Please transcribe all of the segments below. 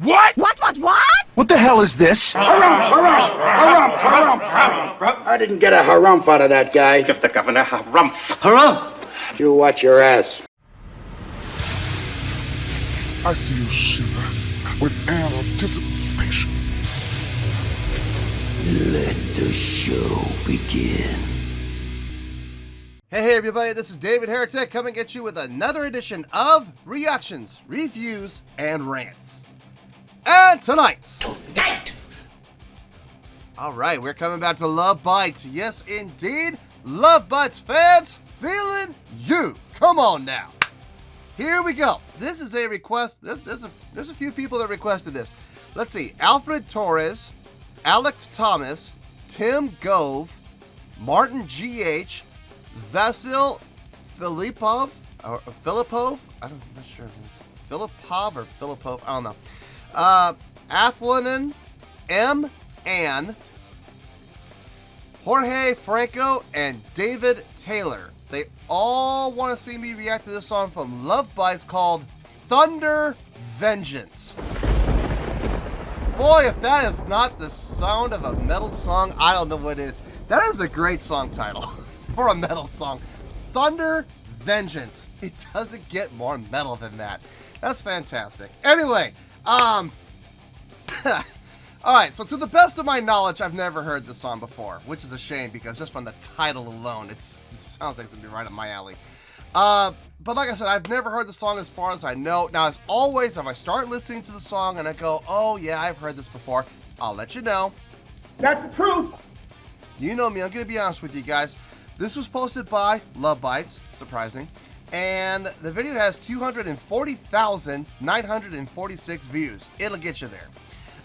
What? What? What the hell is this? Harumph. I didn't get a harumph out of that guy. Give the governor harumph. Harumph! You watch your ass. I see you shiver with anticipation. Let the show begin. Hey everybody, this is David Heretic coming at you with another edition of Reactions, Reviews, and Rants. And tonight! Alright, we're coming back to Love Bites. Yes, indeed, Love Bites Fans Feeling You. Come on now. Here we go. This is a request. There's a few people that requested this. Let's see. Alfred Torres, Alex Thomas, Tim Gove, Martin G.H., Vasil Filipov, or Filipov? I'm not sure if it's Filipov or Filipov. I don't know. Athlanen, M. Ann, Jorge Franco, and David Taylor. They all want to see me react to this song from Love Bites called Thunder Vengeance. Boy, if that is not the sound of a metal song, I don't know what is. That is a great song title for a metal song. Thunder Vengeance. It doesn't get more metal than that. That's fantastic. Anyway, alright, so to the best of my knowledge, I've never heard this song before, which is a shame because just from the title alone, it sounds like it's gonna be right up my alley. But like I said, I've never heard the song as far as I know. Now, as always, if I start listening to the song and I go, oh yeah, I've heard this before, I'll let you know. That's the truth. You know me, I'm gonna be honest with you guys. This was posted by Love Bites, surprising, and the video has 240,946 views. It'll get you there.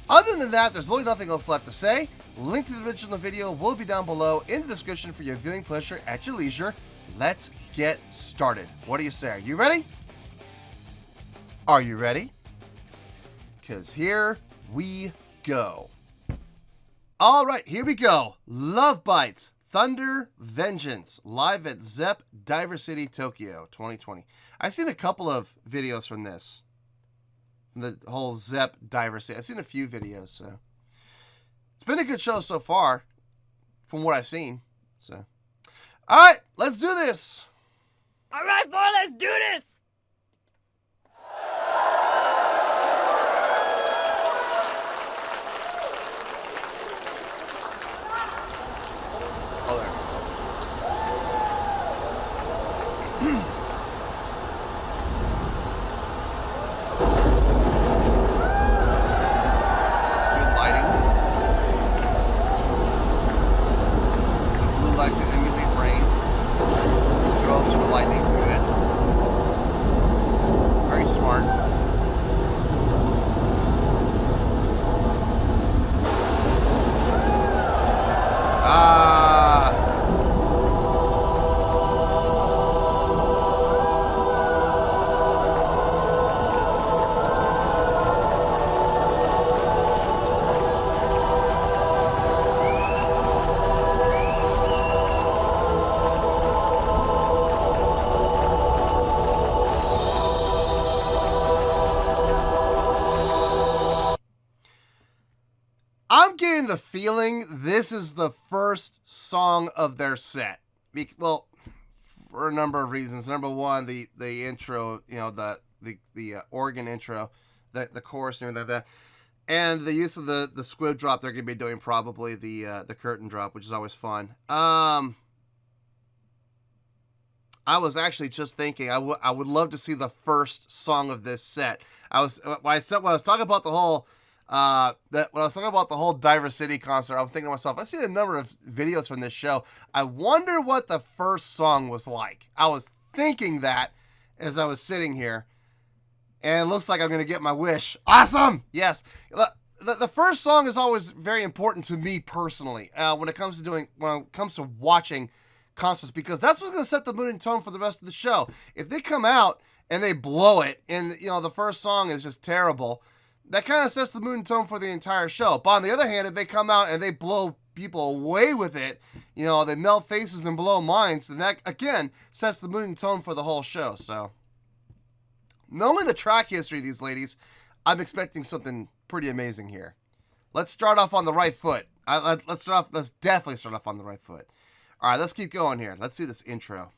Other than that, there's really nothing else left to say. Link to the original video will be down below in the description for your viewing pleasure at your leisure. Let's get started. What do you say? Are you ready? Are you ready? Because here we go. All right, here we go. Love Bites, Thunder Vengeance, live at Zepp Diver City, Tokyo, 2020. I've seen a couple of videos from this. The whole Zepp Diver City. I've seen a few videos, so it's been a good show so far, from what I've seen. So, all right, let's do this. All right, boy, let's do this. Oh, there. I'm getting the feeling this is the first song of their set. Well, for a number of reasons. Number one, the intro, you know, the organ intro, the chorus and everything like that, and the use of the squib drop. They're going to be doing probably the curtain drop, which is always fun. I was actually just thinking I would love to see the first song of this set. When I was talking about the whole Diver City concert, I'm thinking to myself, I've seen a number of videos from this show. I wonder what the first song was like. I was thinking that as I was sitting here, and it looks like I'm going to get my wish. Awesome! Yes. The first song is always very important to me personally when it comes to watching concerts, because that's what's going to set the mood and tone for the rest of the show. If they come out and they blow it, and the first song is just terrible, that kind of sets the mood and tone for the entire show. But on the other hand, if they come out and they blow people away with it, they melt faces and blow minds, then that, again, sets the mood and tone for the whole show. So, knowing the track history of these ladies, I'm expecting something pretty amazing here. Let's start off on the right foot. Let's definitely start off on the right foot. All right, let's keep going here. Let's see this intro.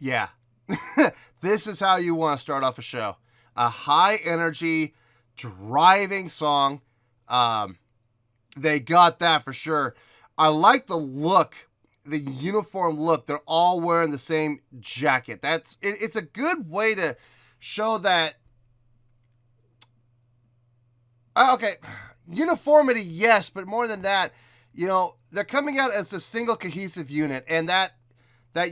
Yeah, this is how you want to start off a show. A high energy, driving song. They got that for sure. I like the look, the uniform look. They're all wearing the same jacket. It's a good way to show that. Okay, uniformity, yes, but more than that, you know, they're coming out as a single cohesive unit, and that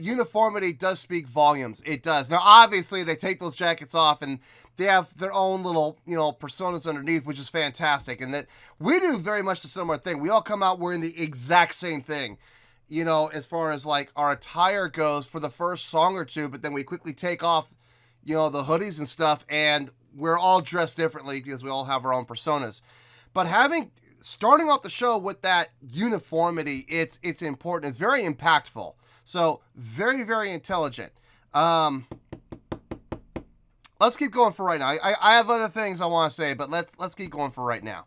uniformity does speak volumes. It does. Now, obviously, they take those jackets off and they have their own little, you know, personas underneath, which is fantastic. And that we do very much the similar thing. We all come out wearing the exact same thing, you know, as far as like our attire goes for the first song or two, but then we quickly take off, you know, the hoodies and stuff, and we're all dressed differently because we all have our own personas. But starting off the show with that uniformity, it's important. It's very impactful. So, very, very intelligent. Let's keep going for right now. I have other things I want to say, but let's keep going for right now.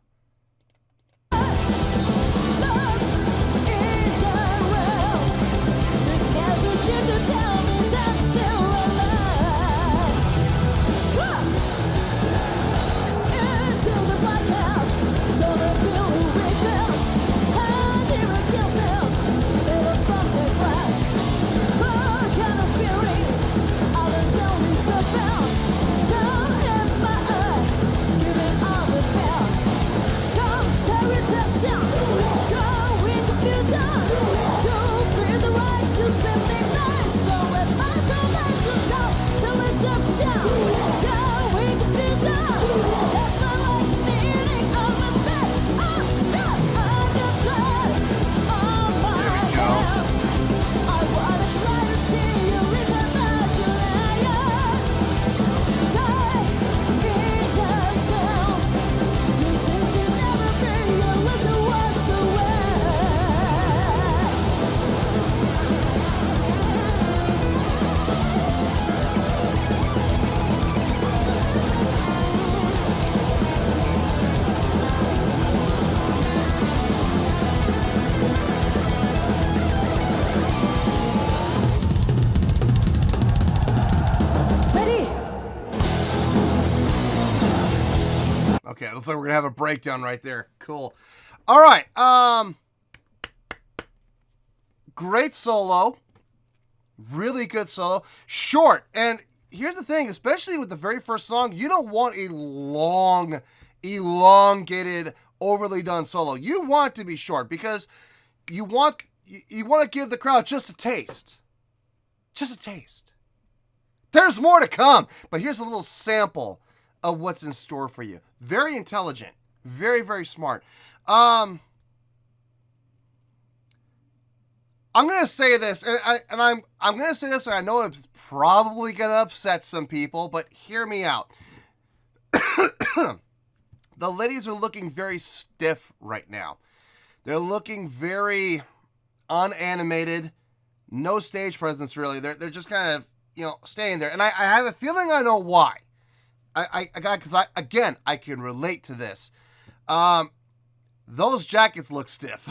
Okay, looks like we're gonna have a breakdown right there. Cool. All right. Great solo. Really good solo. Short. And here's the thing, especially with the very first song, you don't want a long, elongated, overly done solo. You want it to be short because you want to give the crowd just a taste. Just a taste. There's more to come, but here's a little sample of what's in store for you. Very intelligent. Very, very smart. I'm gonna say this, and I'm gonna say this, and I know it's probably gonna upset some people, but hear me out. The ladies are looking very stiff right now. They're looking very unanimated, no stage presence really. They're just kind of, you know, staying there, and I have a feeling I know why. I can relate to this. Those jackets look stiff.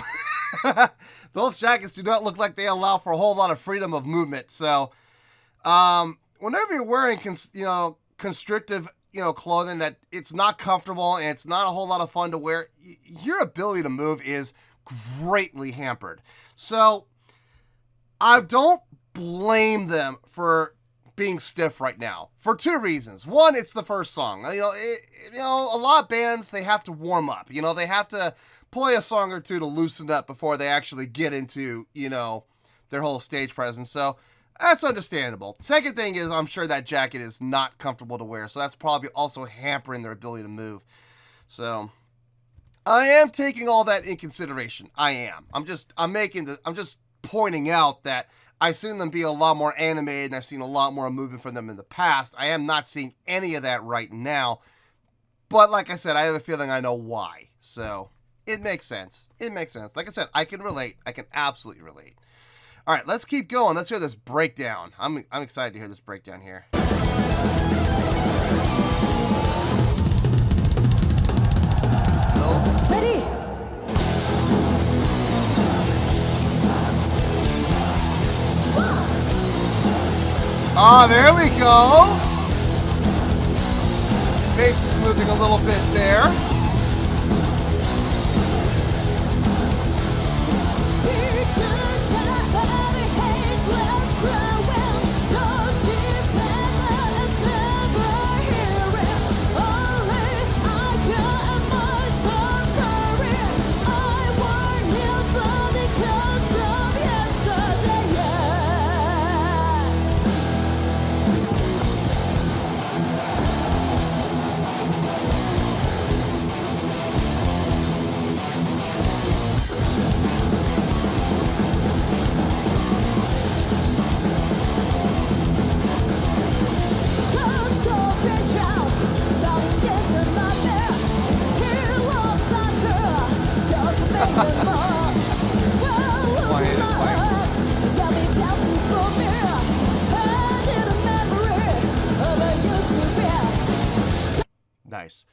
Those jackets do not look like they allow for a whole lot of freedom of movement. So, whenever you're wearing, constrictive, clothing that it's not comfortable and it's not a whole lot of fun to wear, your ability to move is greatly hampered. So, I don't blame them for being stiff right now for two reasons. One, it's the first song. A lot of bands, they have to warm up. They have to play a song or two to loosen up before they actually get into, their whole stage presence. So that's understandable. Second thing is, I'm sure that jacket is not comfortable to wear, so that's probably also hampering their ability to move. So I am taking all that in consideration. I am. I'm just pointing out that I've seen them be a lot more animated, and I've seen a lot more movement from them in the past. I am not seeing any of that right now. But like I said, I have a feeling I know why. So it makes sense. It makes sense. Like I said, I can relate. I can absolutely relate. All right, let's keep going. Let's hear this breakdown. I'm excited to hear this breakdown here. Ready? Oh, there we go. Bass is moving a little bit there. Nice.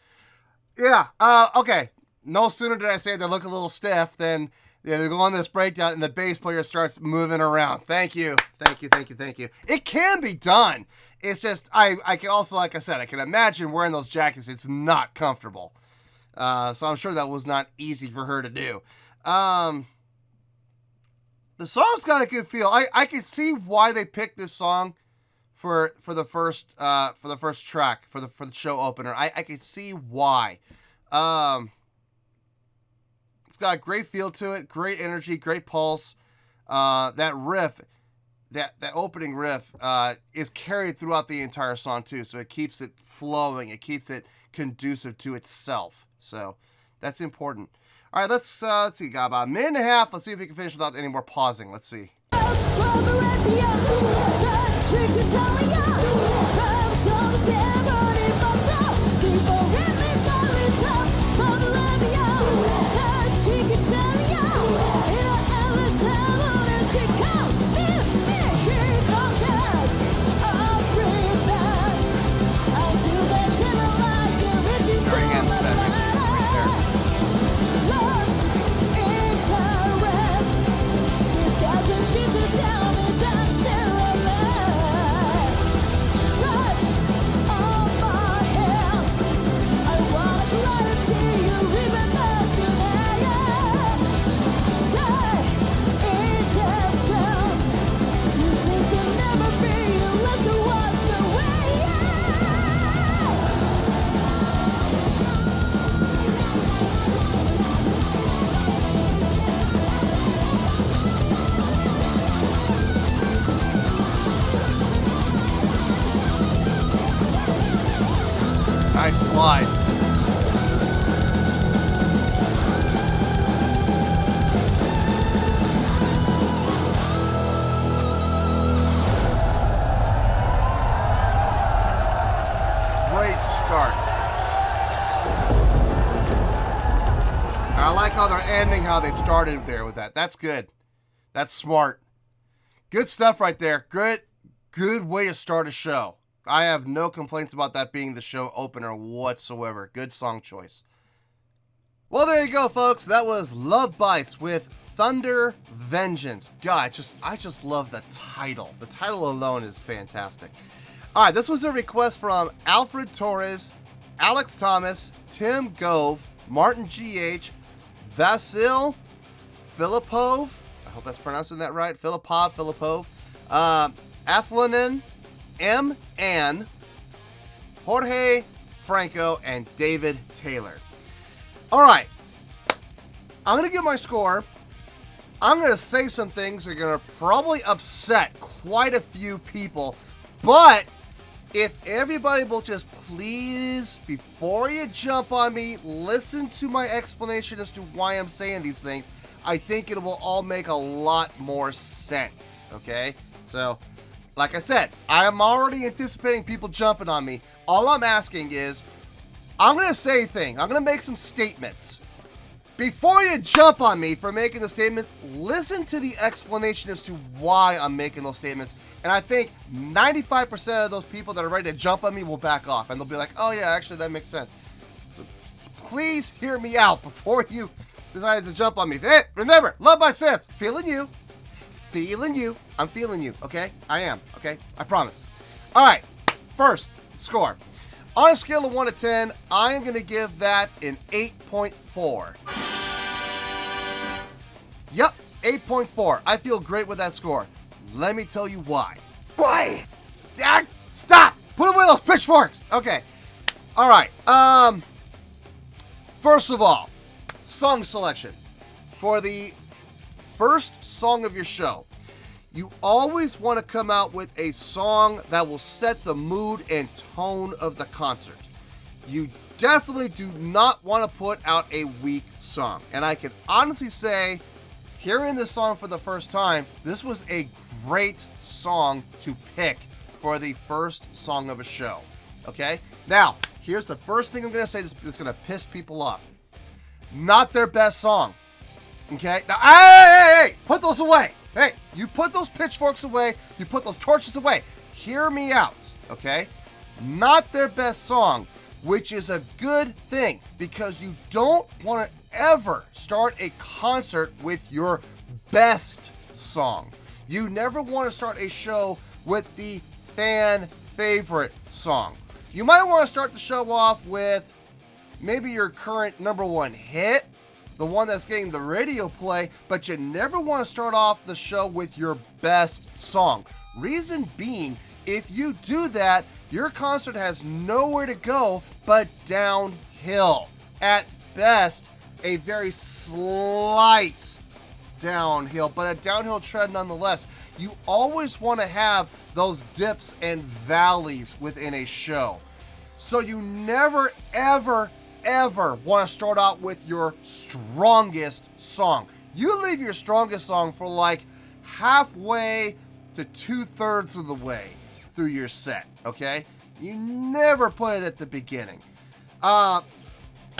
Yeah, okay. No sooner did I say they look a little stiff than they go on this breakdown and the bass player starts moving around. Thank you. Thank you, thank you, thank you. It can be done. It's just, I can also, like I said, I can imagine wearing those jackets. It's not comfortable. So I'm sure that was not easy for her to do. The song's got a good feel. I can see why they picked this song for the first track, for the show opener. I can see why. It's got a great feel to it, great energy, great pulse. That riff, that opening riff, is carried throughout the entire song too, so it keeps it flowing, it keeps it conducive to itself. So that's important. All right, let's see. Got about a minute and a half. Let's see if we can finish without any more pausing. Let's see. Nice slides. how they're ending how they started there with that. That's good. That's smart. Good stuff right there. Good way to start a show. I have no complaints about that being the show opener whatsoever. Good song choice. Well, there you go, folks. That was Love Bites with Thunder Vengeance. God, I just love the title. The title alone is fantastic. All right, this was a request from Alfred Torres, Alex Thomas, Tim Gove, Martin G.H., Vasil Filipov. I hope that's pronouncing that right. Filipov. Athlanen, M. Ann, Jorge Franco, and David Taylor. All right. I'm going to give my score. I'm going to say some things that are going to probably upset quite a few people. But if everybody will just please, before you jump on me, listen to my explanation as to why I'm saying these things, I think it will all make a lot more sense. Okay? So, like I said, I am already anticipating people jumping on me. All I'm asking is, I'm going to say things. I'm going to make some statements. Before you jump on me for making the statements, listen to the explanation as to why I'm making those statements. And I think 95% of those people that are ready to jump on me will back off. And they'll be like, oh yeah, actually that makes sense. So please hear me out before you decide to jump on me. Hey, remember, LOVEBITES fans, feeling you. Feeling you. I'm feeling you, okay? I am, okay? I promise. All right, first, score. On a scale of 1 to 10, I am going to give that an 8.4. Yep, 8.4. I feel great with that score. Let me tell you why. Why? Ah, stop! Put away those pitchforks! Okay. All right. First of all, song selection. For the first song of your show, you always want to come out with a song that will set the mood and tone of the concert. You definitely do not want to put out a weak song. And I can honestly say, hearing this song for the first time, this was a great song to pick for the first song of a show. Okay? Now, here's the first thing I'm going to say that's going to piss people off. Not their best song. Okay? Now, hey, put those away. Hey, you put those pitchforks away. You put those torches away. Hear me out, okay? Not their best song, which is a good thing because you don't want to ever start a concert with your best song. You never want to start a show with the fan favorite song. You might want to start the show off with maybe your current #1 hit, the one that's getting the radio play, but you never want to start off the show with your best song. Reason being, if you do that, your concert has nowhere to go but downhill. At best, a very slight downhill, but a downhill trend nonetheless. You always want to have those dips and valleys within a show. So you never, ever want to start out with your strongest song. You leave your strongest song for like halfway to 2/3 of the way through your set, okay? You never put it at the beginning.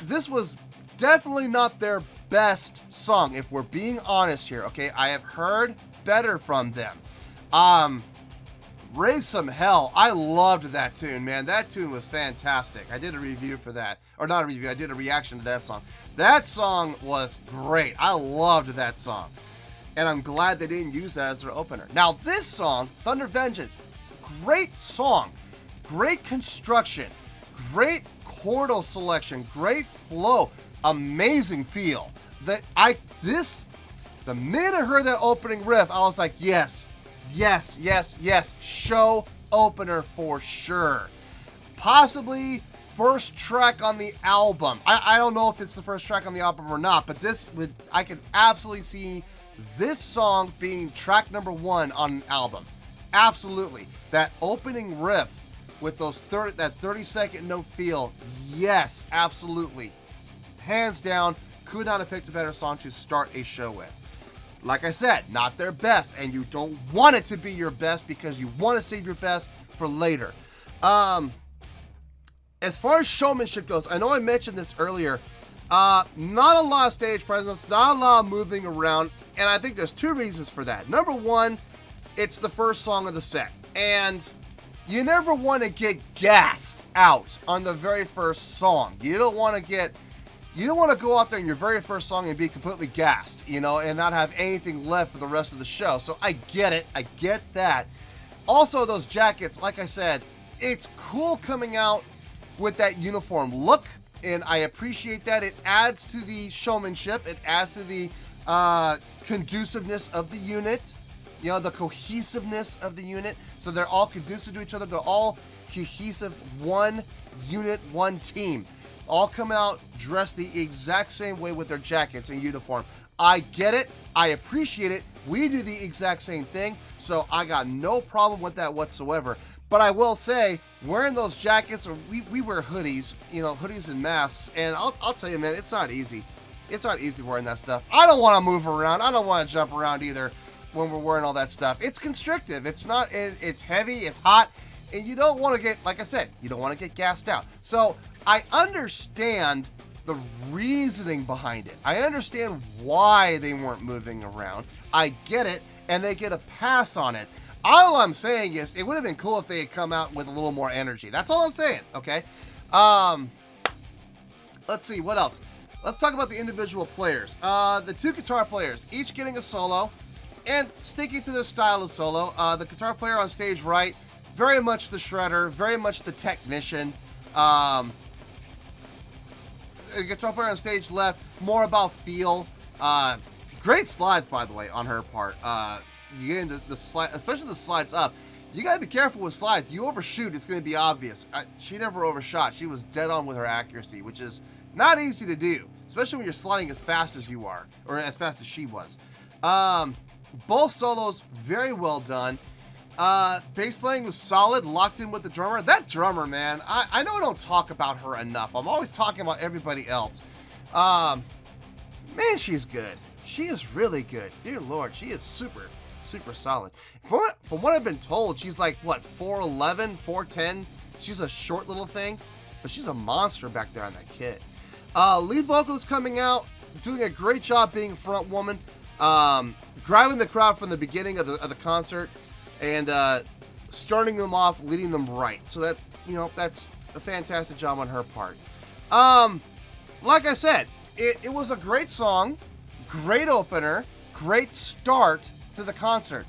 This was definitely not their best song, if we're being honest here, okay? I have heard better from them. Raise Some Hell. I loved that tune, man. That tune was fantastic. I did a review for that. Or not a review, I did a reaction to that song. That song was great. I loved that song. And I'm glad they didn't use that as their opener. Now this song, Thunder Vengeance, great song. Great construction. Great chordal selection. Great flow. Amazing feel. The minute I heard that opening riff, I was like, yes. Show opener for sure. Possibly first track on the album. I don't know if it's the first track on the album or not, but I can absolutely see this song being track #1 on an album. Absolutely. That opening riff with that 30-second note feel. Yes, absolutely. Hands down, could not have picked a better song to start a show with. Like I said, not their best, and you don't want it to be your best because you want to save your best for later. As far as showmanship goes, I know I mentioned this earlier. Not a lot of stage presence, not a lot of moving around, and I think there's two reasons for that. Number one, it's the first song of the set, and you never want to get gassed out on the very first song. You don't want to go out there in your very first song and be completely gassed, you know, and not have anything left for the rest of the show. So I get it. I get that. Also, those jackets, like I said, it's cool coming out with that uniform look, and I appreciate that. It adds to the showmanship. It adds to the conduciveness of the unit, you know, the cohesiveness of the unit. So they're all conducive to each other. They're all cohesive, one unit, one team. All come out dressed the exact same way with their jackets and uniform. I get it. I appreciate it. We do the exact same thing, so I got no problem with that whatsoever. But I will say, wearing those jackets, or we wear hoodies, you know, hoodies and masks, and I'll tell you, man, it's not easy. It's not easy wearing that stuff. I don't want to move around. I don't want to jump around either when we're wearing all that stuff. It's constrictive. It's heavy. It's hot. And you don't want to get, like I said, you don't want to get gassed out. So I understand the reasoning behind it. I understand why they weren't moving around. I get it, and they get a pass on it. All I'm saying is it would have been cool if they had come out with a little more energy. That's all I'm saying, okay? Let's see, what else? Let's talk about the individual players. The two guitar players, each getting a solo, and sticking to their style of solo. The guitar player on stage right, very much the shredder, very much the technician. The guitar player on stage left, more about feel. Great slides, by the way, on her part. You get into the slide, especially the slides up. You gotta be careful with slides. You overshoot, it's gonna be obvious. She never overshot. She was dead on with her accuracy, which is not easy to do, especially when you're sliding as fast as you are, or as fast as she was. Both solos, very well done. Bass playing was solid, locked in with the drummer. That drummer, man, I know I don't talk about her enough. I'm always talking about everybody else. Man, she's good. She is really good. Dear Lord, she is super solid. From what I've been told, she's like, what, 4'11", 4'10"? She's a short little thing, but she's a monster back there on that kit. Lead vocalist coming out, doing a great job being front woman, grabbing the crowd from the beginning of the concert, and starting them off, leading them right. So that, you know, that's a fantastic job on her part. Like I said, it was a great song, great opener, great start to the concert.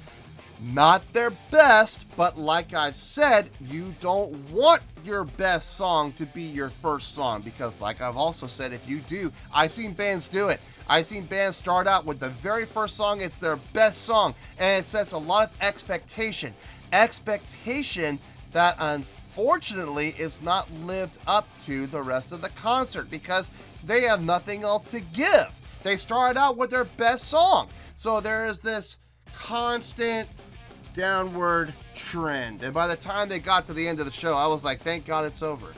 Not their best, but like I've said, you don't want your best song to be your first song, because like I've also said, if you do, I've seen bands do it. I've seen bands start out with the very first song, it's their best song, and it sets a lot of expectation that unfortunately is not lived up to the rest of the concert, because they have nothing else to give. They started out with their best song, so there is this constant downward trend, and by the time they got to the end of the show, I was like, thank God it's over,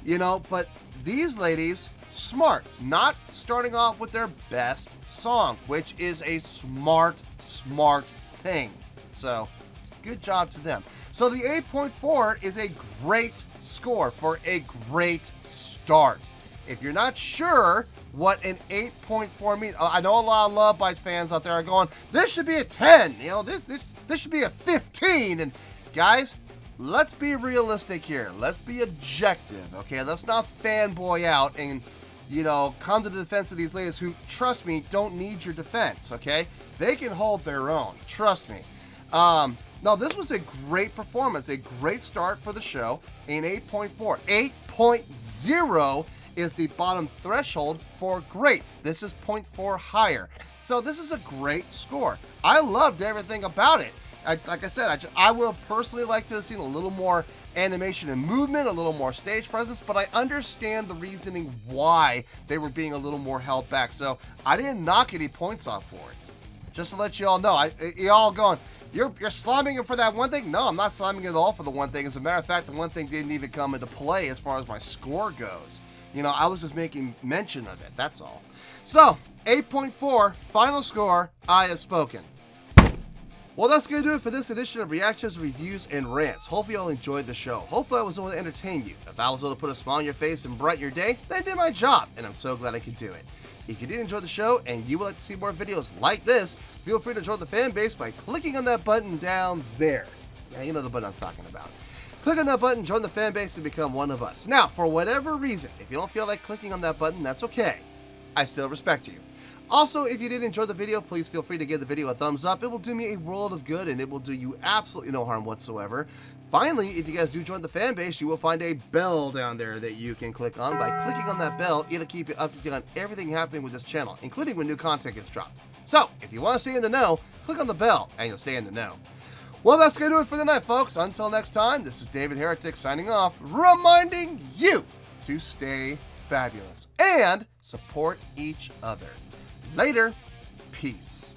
you know. But these ladies, smart, not starting off with their best song, which is a smart thing. So good job to them. So the 8.4 is a great score for a great start. If you're not sure what an 8.4 means, I know a lot of LOVEBITES fans out there are going, this should be a 10, you know, this should be a 15. And guys, let's be realistic here. Let's be objective, okay? Let's not fanboy out and, you know, come to the defense of these ladies who, trust me, don't need your defense, okay? They can hold their own, trust me. No, this was a great performance, a great start for the show, an 8.4. 8.0 is the bottom threshold for great. This is 0.4 higher. So this is a great score. I loved everything about it. Like I said, I would have personally liked to have seen a little more animation and movement, a little more stage presence, but I understand the reasoning why they were being a little more held back. So I didn't knock any points off for it. Just to let you all know, y'all going, you're slamming it for that one thing? No, I'm not slamming it at all for the one thing. As a matter of fact, the one thing didn't even come into play as far as my score goes. You know, I was just making mention of it, that's all. So, 8.4, final score, I have spoken. Well, that's going to do it for this edition of Reactions, Reviews, and Rants. Hope you all enjoyed the show. Hopefully I was able to entertain you. If I was able to put a smile on your face and brighten your day, then I did my job, and I'm so glad I could do it. If you did enjoy the show and you would like to see more videos like this, feel free to join the fan base by clicking on that button down there. Yeah, you know the button I'm talking about. Click on that button, join the fan base, and become one of us. Now, for whatever reason, if you don't feel like clicking on that button, that's okay. I still respect you. Also, if you did enjoy the video, please feel free to give the video a thumbs up. It will do me a world of good, and it will do you absolutely no harm whatsoever. Finally, if you guys do join the fan base, you will find a bell down there that you can click on. By clicking on that bell, it'll keep you up to date on everything happening with this channel, including when new content gets dropped. So, if you want to stay in the know, click on the bell, and you'll stay in the know. Well, that's going to do it for the night, folks. Until next time, this is David Heretic signing off, reminding you to stay fabulous and support each other. Later. Peace.